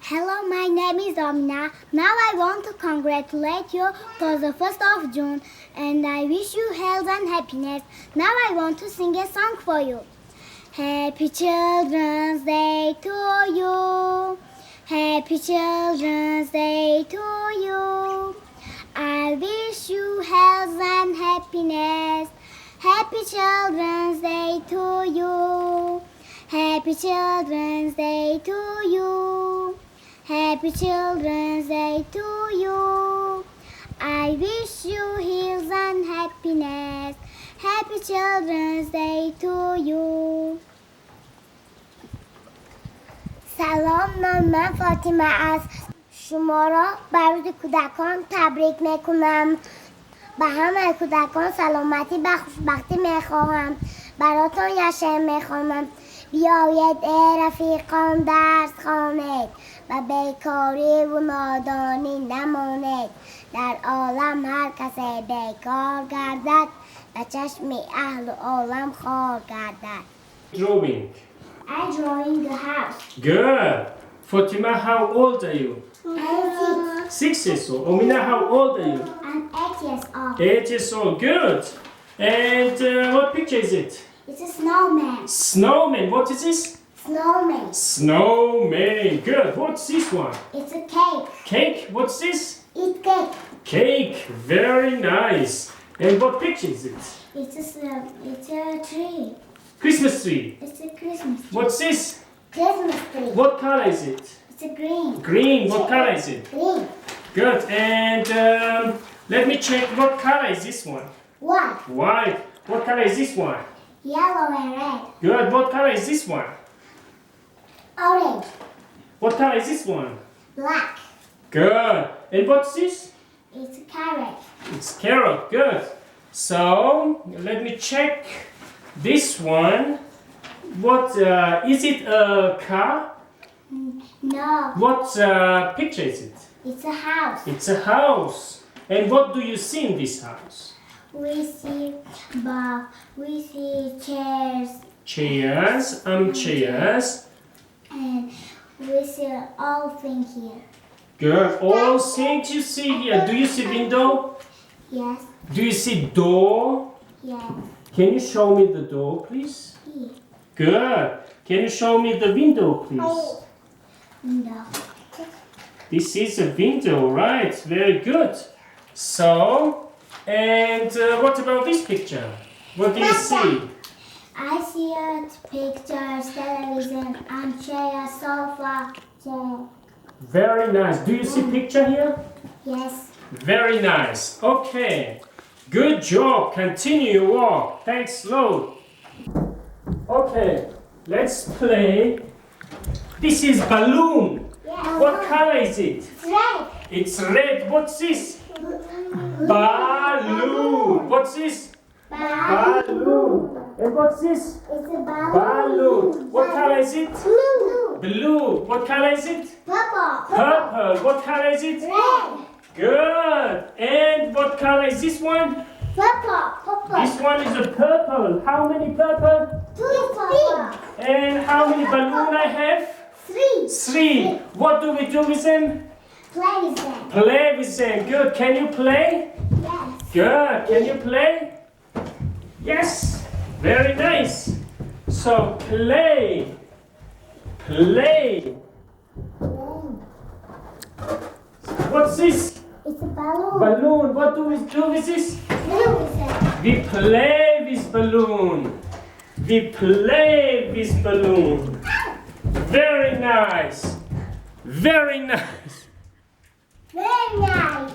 Hello, my name is Amina. Now I want to congratulate you for the 1st of June and I wish you health and happiness. Now I want to sing a song for you. Happy Children's Day to you. Happy Children's Day to you. I wish you health and happiness. Happy Children's Day to you. Happy Children's Day to you. Happy Children's Day to you. I wish you health and happiness. Happy Children's Day to you. سلام، من فاطمه از شما را برای کودکان تبریک میکنم. به همه کودکان سلامتی و خوشبختی میخواهم. براتون یه شعر میخوانم. بیایید ای رفیقان درس خوانید و بیکاری و نادانی نمانید. در عالم هر کسی بیکار گردد به چشم اهل عالم خار گردد. Drawing. I'm drawing the house. Good. Fatima, how old are you? I'm 6 years old. Omina, how old are you? 8 years old. 8 years old. Good. And what picture is it? It's a snowman. Snowman. What is this? Snowman. Snowman. Good. What's this one? It's a cake. Cake. What's this? It's cake. Cake. Very nice. And what picture is it? It's a tree. Christmas tree. It's a Christmas tree. What's this? Christmas tree. What color is it? It's a green. Green. What color is it? Green. Good. And let me check. What color is this one? White. White. What color is this one? Yellow and red. Good. What color is this one? Orange. What color is this one? Black. Good. And what's this? It's a carrot. It's carrot. Good. So let me check this one. What is it? A car? No. What picture is it? It's a house. It's a house. And what do you see in this house? We see chairs Chairs, armchairs. and we see all things here. Good. All things you see here. Do you see window? Yes. Do you see door? Yes. Can you show me the door, please? Here. Good. Can you show me the window, please? No. This is a window, right? Very good. So, and what about this picture? What do you see? I see pictures, television, armchair, sofa, chair. Very nice. Do you see picture here? Yes. Very nice. Okay. Good job. Continue your walk. Thanks, Lord. Okay. Let's play. This is balloon. Yeah. What color is it? Red. It's red. What's this? Balloon. What's this? Balloon. And what's this? It's a balloon. Balloon. What color is it? Blue. Blue. What color is it? Purple. Purple. What color is it? Red. Good. And what color is this one? Purple. This one is a purple. How many purple? Purple. And how many balloon I have? 3. 3. What do we do with them? Play with them. Play with them. Good. Can you play? Yes. Good. Can you play? Yes. Very nice. So play. Play. What's this? It's a balloon. Balloon. What do we do with this? Play with them. We play with balloon. We play with balloon. Very nice. Very nice. Very nice.